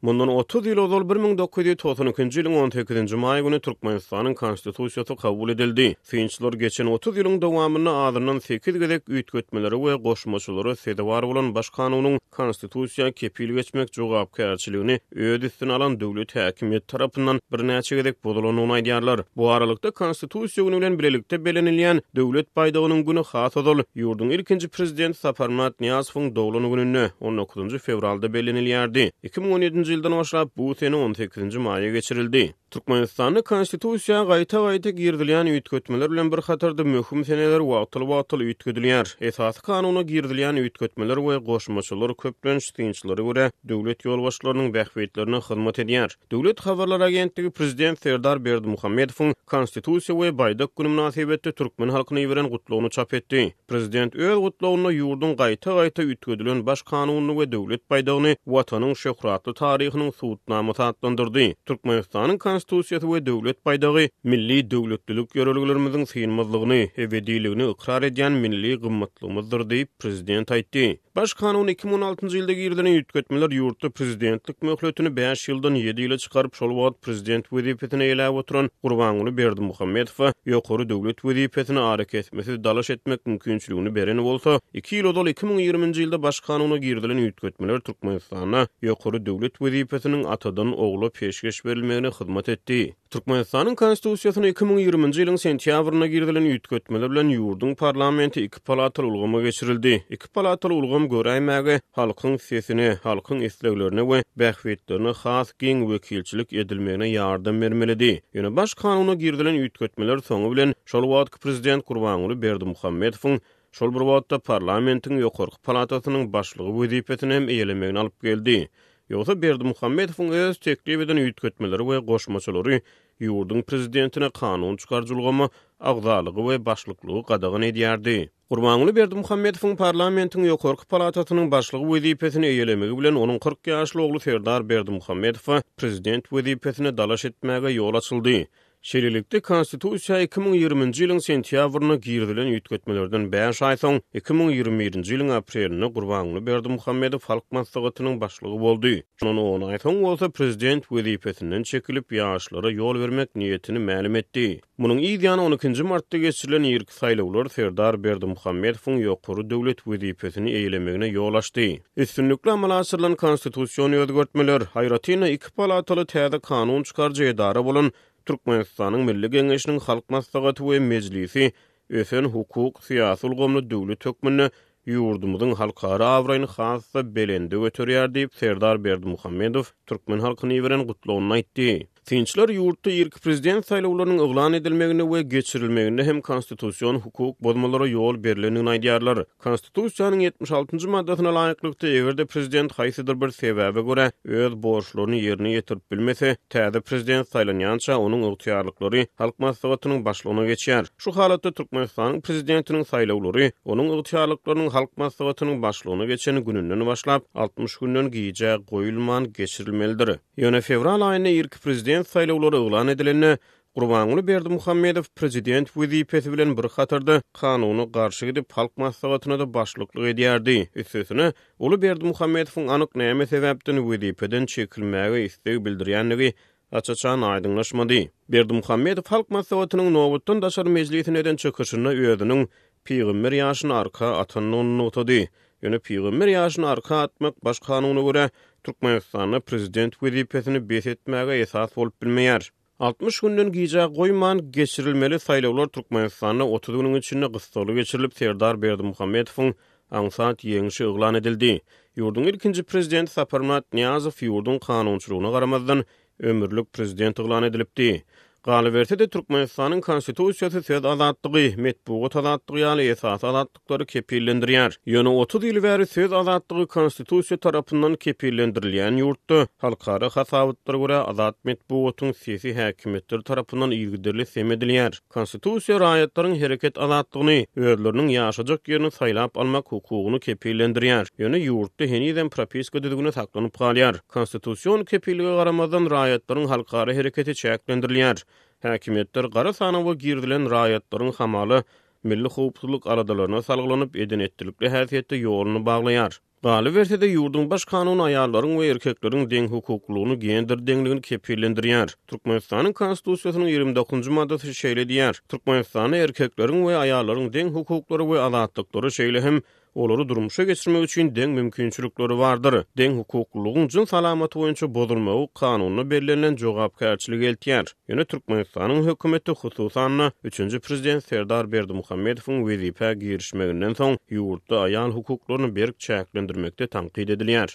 Mundan 30 ýyl ozal 1992-nji ýylyň 18-nji maý güni Türkmenistanyň konstitusiýasy kabul edildi. Synçylar geçen 30 ýylyň dowamyny adyrnan 8 gezek üýtgetmeleri we goşmaçylary sedewar bolan baş kanunyň konstitusiýa kepil geçmek jogapkärçiligini öz üstüne alan döwlet häkimiýeti tarapyndan birnäçe gezek bodulanyny aýdýarlar. Bu aralykda konstitusiýa güni bilen birlikde belenilýän döwlet paýdagynyň güni has ozal ýurdun ilkinji prezident Saparmat Niyazowyň dowlany gününe 19 fevralda belenilýärdi. 2017 ýyldan başlap bu sene 18-nji maýa geçirildi. Türkmenistanyň konstitusiýa gaýta girdilýän üýtgetmeler bilen bir hatarda möhüm seneler wagtly üýtgedilýär. Esasy kanuny girdilýän üýtgetmeler we goşmaçylar köplen şeýçilere görä döwlet ýolbaşçylarynyň bähwetlerine hyzmat edýär. Döwlet habarlar agentligi prezident Serdar Berdimuhammedowyň konstitusiýa we baýdak güni münasibetde türkmen halkyna beren gutlugyny çap etdi. Prezident öz gutlugyny ýurdun gaýta üýtgedilen baş kanuny we döwlet baýdagyny watanyň şöhratly taryhynyň suwutnamaty adlandyrdy. Türkmenistanyň konstitusiýasy we döwlet baýdagy milli döwletlilik ýöreliglerimiziň synmazlygyny, ebediligini ikrar edýän milli gymmatlygymyzdyr diýip prezident aýtdy. Baş kanun 2016-njy ýylda girilen üýtgetmeler ýurtda prezidentlik möhletini 5 ýyldan 7 ýyla çykaryp şol wagt prezident wezipetine eläp oturan Gurbanuly Berdimuhammedow ýokary döwlet wezipetine arek etmesi dalaş etmek mümkinçiligini bereni bolsa, 2 ýyl ozal 2020-njy ýylda baş kanuny girilen üýtgetmeler Türkmenistana ýokary döwlet wezipetiniň atadan ogla peşgeş berilmegine hyzmat etdi. Türkmenistanyň konstitusiýasyna 2020-njy ýylyň sentýabryna girilen üýtgetmeler bilen ýurdun parlamenti 2 palataly ulgama geçirildi. 2 palataly ulgam göräýmäge halkyň sesini, halkyň isleglerini we bähwetlerini has giň wekilçilik edilmegine ýardam bermelidi. Ýöne baş kanuny girilen üýtgetmeler soňu bilen şol wagtky prezident Gurbanuly Berdimuhammedowyň şol bir wagtda parlamentiň ýokarky palatasynyň başlygy wezipetini hem eýlemegine alyp geldi. Ýogsa Berdimuhammedowyň öz teklip eden üýtgetmeleri we goşmaçylary ýurdun prezidentine kanun çykarjylgymy, agzalygy we başlyklygy gadagyn edýärdi. Gurbanuly Berdimuhammedowyň parlamentiň ýokarky palatasynyň başlygy wezipetini eýlemegi bilen onuň 40 ýaşly ogly Serdar Berdimuhammedow prezident wezipetine dalaş etmäge ýol açyldy. Şerilikde konstitusiýa 2020-njy ýylyň sentýabryna girilen üýtgetmelerden 5 aý soň 2021-nji ýylyň aprelinde Gurbanuly Berdimuhammedow halk maslahatynyň başlygy boldy. Şonu 10 aý soň bolsa prezident wezipetinden çekilip ýaşlara ýol bermek niýetini ma'lum etdi. Munyň ýa-da 12-nji martda geçirilen ýerki saýlawlar Serdar Berdimuhammedowyň ýokary döwlet wezipetini eýlemegine ýol açdy. Üstünlikle amal asyrylan konstitusiýony özgertmeler haýratyna 2 palataly täze kanun çykarjy edara bolan Türkmenistanyň Milli Geňeşiniň Halk Maslahaty we Mejlisi ösen hukuk, syýasy ulgamly döwlet hökmüni ýurdumyzyň halkara awraýyny hassa belende götürýär diýip Serdar Berdimuhammedow türkmen halkyny beren gutlugyny aýtdy. Synçylar ýurtda ilk prezident saýlawlarynyň eglan edilmegine we geçirilmegine hem konstitusiýon hukuk bozmalara ýol berilenini aýdýarlar. Konstitusiýanyň 76-njy maddasyna laýyklykda egerde prezident haýsydyr bir sebäbe görä öz borçlaryny ýerine ýetirip bilmese, täze prezident saýlanýança onuň ygtyýarlyklary halk maslahatynyň başlygyna geçýär. Şu halatda Türkmenistanyň prezidentiniň saýlawlary onuň ygtyýarlyklarynyň halk maslahatynyň başlygyna geçen gününden başlap 60 günden giýje goýulman geçirilmelidir. Ýöne fevral aýyna ilk prezident saýlawlary eglan edilenine Gurbanuly Berdimuhammedow prezident wezipeti bilen bir hatarda kanuny garşy edip halk maslahatyna da başlyklyk edýärdi. Üstesine uly Berdimuhammedowyň anyk näme sebäpden wezipeden çekilmäge istegi bildirýänligi açaçan aýdyňlaşmady. Berdimuhammedow halk maslahatynyň nowatdan daşary mejlisine eden çykyşyna özüniň peýgamber ýaşyny arka atanyny notady. Ýöne peýgamber ýaşyny arka atmak baş kanunyna görä Türkmenistanyň prezident wezipetini besetmäge esas bolup bilmeýär. 60 günden giýje goýman geçirilmeli saýlawlar Türkmenistanyň 30 güniň içinde gysaly geçirilip Serdar Berdimuhammedowyň aňsat ýeňişi eglan edildi. Ýurdun ilkinji prezident Saparmat Niyazow ýurdun kanunçylygyna garamazdan ömürlük prezident eglan edilipdi. Galibertede Türkmenistanyň konstitusiýasy söz azatlygy, metbuat azatlygy ýaly esas azatlyklary kepillendirýär. Ýöne 30 ýyl bäri söz azatlygy konstitusiýa tarapyndan kepillendirilýän ýurtda halkara hasabatlara görä azat metbuatyň sesi häkimetler tarapyndan ýigdirli semedilýär. Konstitusiýa raýatlaryň hereket azatlygyny, özleriniň ýaşajak ýerini saýlap almak hukugyny kepillendirýär. Ýöne ýurtda heniden propiska düzgüne saklanyp galýar. Konstitusiýon kepillige garamazdan raýatlaryň halkara hereketi çäklendirilýär. Häkimetler gara sanawa girdilen raýatlaryň hamaly milli howpsuzlyk aradalaryna salgylanyp edenetlikli häsiýetde ýoluny baglaýar. Galy berse-de ýurdun baş kanuny aýallaryň we erkekleriň deň hukuklugyny gender deňligini kepillendirýär. Türkmenistanyň konstitusiýasynyň 29-njy maddasy şeýle diýär: Türkmenistanyň erkekleriň we aýallaryň deň hukuklary we azatlyklary şeýle hem olary durmuşa geçirmek üçin deň mümkinçilikleri bardyr. Deň hukuklugyň jyn salamaty boýunça bozulmagy kanunyna belirlenen jogapkärçilik eltýär. Ýöne Türkmenistanyň hökümeti hususan 3-nji prezident Serdar Berdimuhammedowyň wezipe girişmeginden soň ýurtda aýal hukuklaryny berk çäklendirmekde tanqid edilýär.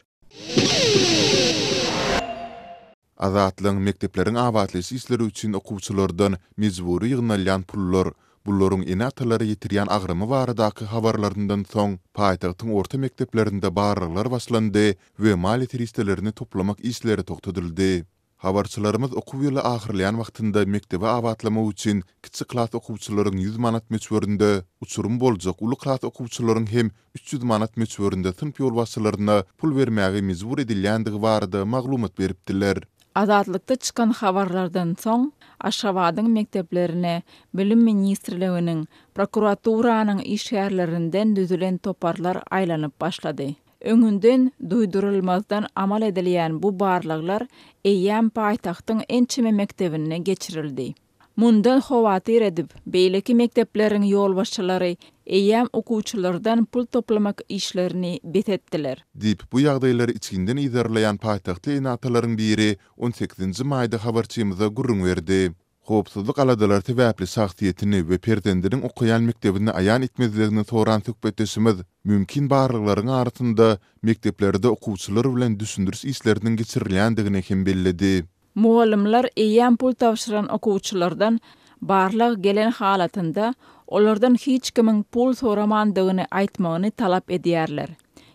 Azatlyň mektepleriň awatlysy işleri üçin okuwçylardan mejburi ýygnalýan pullar, bullaryň enatalary ýetirýän agramy baradaky habarlaryndan soň paýtagtyň orta mekteplerinde barraglar başlandy we mal ýetiristelerini toplamak işleri toktatyldy. Habarçylarymyz okuw ýyly ahyrlayan wagtynda mektebe awatlamak üçin kiçik klas okuwçylaryň 100 manat meçberinde, uçurum boljak uly klas okuwçylaryň hem 300 manat meçberinde sınıf ýolbaşçylaryna pul bermäge mejbur edilýändigi barada maglumat beripdiler. Azatlıkta çıkan habarlardan soň Aşgabatyň mekteplerine Bilim ministrliginiň, prokuraturanın iş ýerlerinden düzülen toparlar aýlanyp başlady. Öňünden duýdurulmazdan amal edilýän bu barlyklar eýýän paýtagtyň ençime mektebine geçirildi. Mundan howatyr edip, beýleki mektepleriň ýolbaşçylary eýýän okuwçylardan pul toplamak işlerini betetdiler. Dip bu ýagdaýlary içinden iýerleýän paýtagty enatalaryň biri 18-nji maýda habarçymyza gurrun berdi. Hopsuzlyk aladalar täbäpli şahsiýetini we perdendiriň okuyan mektebini aýan etmezligini soran söhbetdeşimiz mümkin barlyklaryň arasynda mekteplerde okuwçylar bilen düşündüris işleriniň geçirilýändigini hem belledi. Muallimler eýýän pul tapşyran okuwçylardan barlyk gelen halatynda olardan hiç kimiň pul soramandygyny aýtmagyny talap edýärler.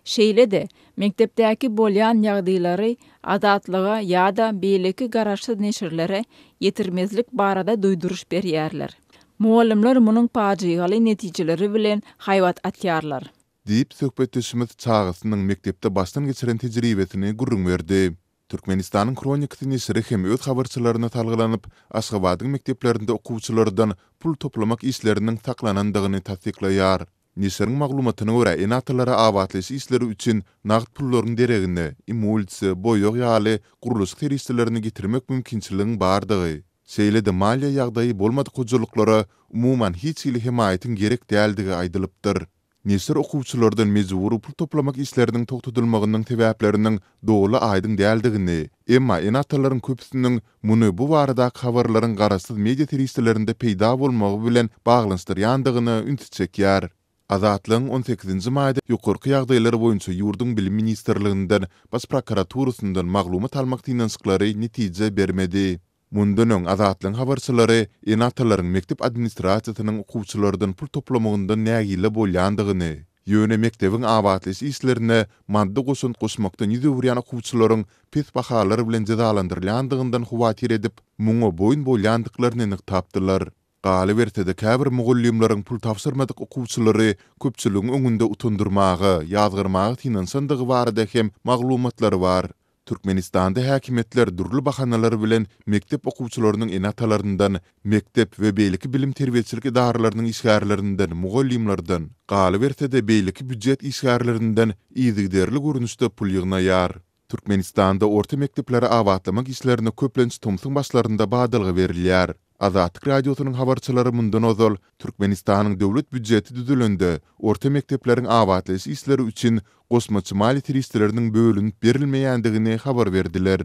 Şeýle-de mektepdäki bolýan ýagdaýlary azatlyga ýa-da beýleki garaşsız neşirlere ýetirmezlik barada duýduruş berýärler. Muallimler munyň pajigaly netijeleri bilen haýwat atýarlar. Diýip söhbetdeşimiz çağısynyň mektepde başdan geçiren tejribesini gurrun berdi. Türkmenistanyň kronikasy neşri hem öz habarçylaryna talgylanyp, Aşgabatyň mekteplerinde okuwçylardan pul toplamak işleriniň saklanandygyny tasdiklaýar. Neşriň maglumatyna görä enatalara awatlysy işleri üçin nagd pullaryň deregine, imulsy, boýok ýaly guruluş teristlerini getirmek mümkinçiligiň bardygy. Şeýle-de maliýe ýagdaýy bolmady gojalyklara umuman hiç ýyly himayatyň gerek däldigi aýdylypdyr. Neşir okuwçylardan mejburi pul toplamak işleriniň toktatylmagynyň sebäpleriniň dogry aýdyn däldigini, emma enatalaryň köpüsiniň muny bu baradaky habarlaryň garaşsyz media teristlerinde peýda bolmagy bilen baglanşdyrýandygyny ünti çekýär. Azatlyň 18-nji maýda ýokurky ýagdaýlary boýunça ýurdun bilim ministrliginden, baş prokuraturasyndan maglumat almak tinançyklary netije bermedi. Mundan öň Azatlyň habarçylary enatalaryň mektep administrasiýasynyň okuwçylardan pul toplamagynda nägile bolýandygyny, ýöne mektebiň awatlysy işlerine madda goşun goşmakdan ýüzürýän okuwçylaryň pes bahalary bilen jazalandyrylýandygyndan howatyr edip, muňa boýun bolýandyklaryny anyk tapdylar. Galy berse-de käbir mugullimlaryň pul tapşyrmadyk okuwçylary köpçüligiň öňünde utundurmagy, ýazgyrmagy tinansandygy barada hem maglumatlary bar. Türkmenistanda häkimetler durly bahanalar bilen mektep okuwçylarynyň enatalaryndan, mektep we beýleki bilim terbiýetçilik idaralarynyň işgärlerinden, mugullimlardan, galy berse-de beýleki büdjet işgärlerinden ýygyderli görnüşde pul ýygnaýar. Türkmenistanda orta mekteplere awatlamak işlerine köplenç tumsyň başlarında badalgy berilýär. Azatlyk radiosynyň habarçylary mundan ozal Türkmenistanyň döwlet büdjeti düzülende orta mektepleriň awatlaýyş işleri üçin gosmaçy mal ýetiristleriniň bölünip berilmeýändigini habar berdiler.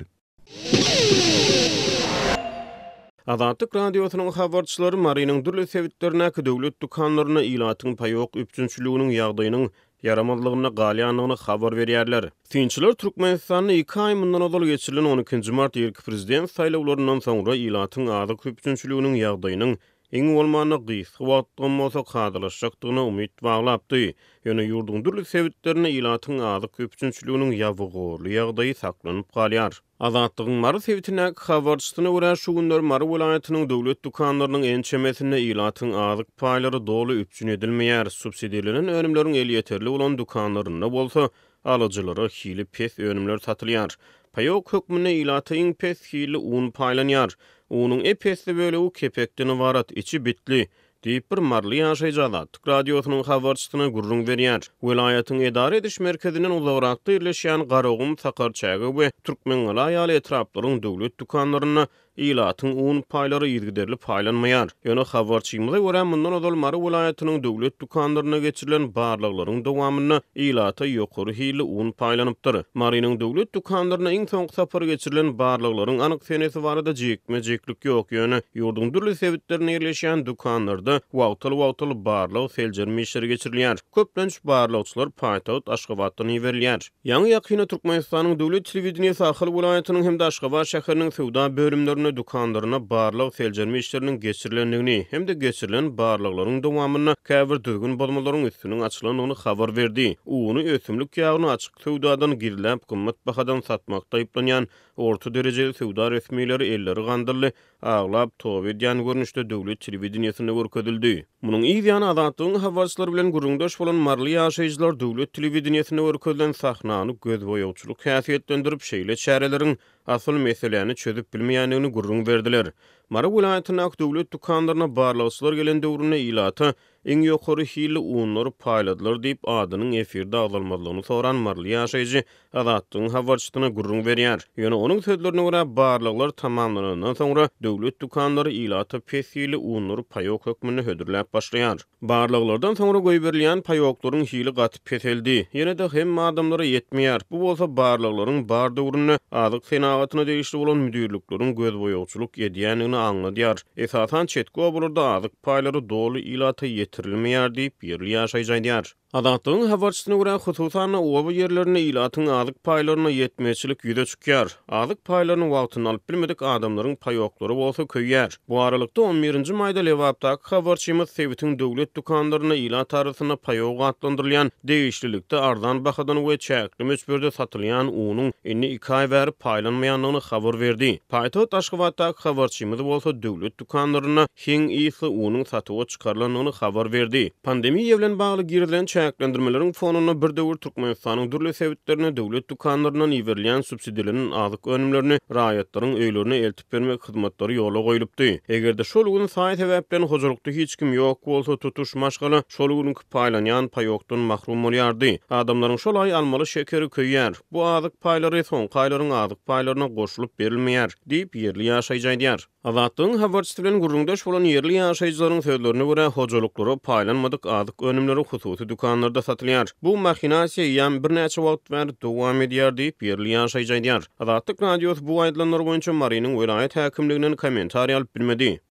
Azatlyk radiosynyň habarçylary Marynyň durly sebitlerine döwlet dukanlaryna ilatyň paýok üpçünçiliginiň ýagdaýynyň yaramazlygyna galýanlygyny habar berýärler. Tinçiler Türkmenistanyň 2 aý mundan ozal geçirilen 12-nji mart ýerki prezident saýlawlaryndan soňra ilatyň azyk üpçünçiliginiň ýagdaýynyň eň bolmany gysga wagtdan bolsa kadalaşjakdygyna umyt baglapdy. Ýöne ýurdun durly sebitlerine ilatyň azyk üpçünçiliginiň ýawgyrly ýagdaýy saklanyp galýar. Azatlygyň Mary sebitine habarçysyna görä şu günler Mary welaýatynyň döwlet dukanlarynyň ençemesinde ilatyň azyk paýlary doly üpçün edilmeýär. Subsidiýalenen önümleriň el ýeterli bolan dukanlaryna bolsa alyjylara hili pes önümler satylýar. Paýok hökmüne ilatyň pes hili un paýlanýar. Onun epesli bölegi kepekden ibarat, içi bitli. diýip bir marly ýaşaýjy Azatlyk radiosynyň habarçysyna gurrun berýär. Welaýatyň edara ediş merkezinden uzagrakda ýerleşýän Garagum, Sakarçagy we Türkmenli ýaly etraplaryň döwlet dukanlaryna ilatyň un paýlary ýergiderilip paýlanmaýar. Ýöne habarçymyza görä mundan ozalmary welaýatynyň döwlet dukanlaryna geçirilen barlyklaryň dowamyny ilata ýokary hili un paýlanypdyr. Marynyň döwlet dukanlaryna iň soňky sapar geçirilen barlyklaryň anyk senesi barada jekme-jeklik ýok. Ýöne ýurdun dürli sebitlerine ýerleşýän dukanlarda wagtly barlyk seljerme işleri geçirilýär. Köplenç barlykçylar paýtagat Aşgabatdan ýeberilýär. Ýa-ni ýakyna Türkmenistanyň döwlet telewizionyny Sahyl welaýatynyň hem de Aşgabat şäheriniň sowda bölümlerine dukanlaryna barlyk seljerme işleriniň geçirilendigini hem de geçirilen barlyklaryň dowamyny käbir düzgün bolmalaryň üstüniň açylanyny habar berdi. Uny ösümlik ýagyny açyk sowdadan girilip gymmat bahadan satmakda aýplanýan orta derejeli sowda resmiýetleri elleri gandyrly aglap tow edýän görnüşde döwlet telewizionyny görkezildi. Munyň ýa-ni Azatlygyň habarçylary bilen gurrundaş bolan marly ýaşaýjylar döwlet telewizionyny görkezilen sahnany göz boýawçylyk häsiýetlendirip şeýle çäreleriň asyl meselelerini çözüp bilmeýändigini gurrun berdiler. Mara welaýatynyň döwlet dukanlaryna barlykçylar gelen döwrüne ilata iň ýokary hili unlary paýladylar diýip adynyň efirde aglanmalygyny soran marly ýaşaýjy Azatlygyň habarçysyna gurrun berýär. Ýöne onuň sözlerine görä barlyklar tamamlanandan soňra döwlet dukanlary ilata pes hili unlary paýok hökmüni hödürläp başlaýar. Barlyklardan soňra goýberilýän paýoklaryň hili gatyp keseldi. Ýene de hem adamlara ýetmeýär. Bu bolsa barlyklaryň bar döwrüne azyk senagatyna degişli bolan müdürlikleriň göz boýawçylyk edýändigini anladýar. Esasan çetki oburda azyk paýlary dolu ilata ýetirilmeýär diýip ýerli ýaşaýjylar. Azatlygyň habarçysyna görä hususan oba ýerlerine ilatyň azyk paýlaryna ýetmeçilik ýüze çykýar. Azyk paýlaryny wagtyny alyp bilmedik adamlaryň paýoklary bolsa köýýär. Bu aralykda 11-nji maýda Lewapdaky habarçymyz Sewitiň döwlet dukanlaryna ilat arasyna paýok atlandyrylýan degişlilikde arzan bahadan we çäkli meçberde satylýan unyň inni 2 aý berip paýlanmaýanlygyny habar berdi. Paýtagat Aşgabatdaky habarçymyz bolsa döwlet dukanlaryna hiň ýyly unyň satyga çykarylanlygyny habar berdi. Pandemiýa bilen bagly girilen çäklendirmeleriň fonuny bir döwür Türkmenistanyň dürli sebitlerine döwlet dukanlarynyň ýeberilýän subsidiýalaryň azyk önümlerini raýatlaryň öýlerine eltip bermek hyzmatlary ýola goýulypdy. Egerde şol gün saý sebäplerden hojulukda hiç kim ýok bolsa tutuş maşgaly şol gün paýlanýan paýokdan mahrum bolýardy. Adamlaryň şol aý almaly şekeri köýýär. Bu azyk paýlary soň paýlaryň azyk paýlaryna goşulyp berilmeýär diýip ýerli ýaşaýjylar. Azatlygyň habarçysy bilen gurrundaş bolan ýerli ýaşaýjylaryň sözlerine görä hojuluklary paýlanmadyk azyk önümleri hususy dukanlarda satylýar. Bu mahinasiýa ýa bir näçe wagt bäri dowam edýär diýip ýerli ýaşaýjylar. Azatlyk radiosy bu aýdlanlar boýunça Marynyň welaýat häkimliginiň kommentariýa alyp bilmedi.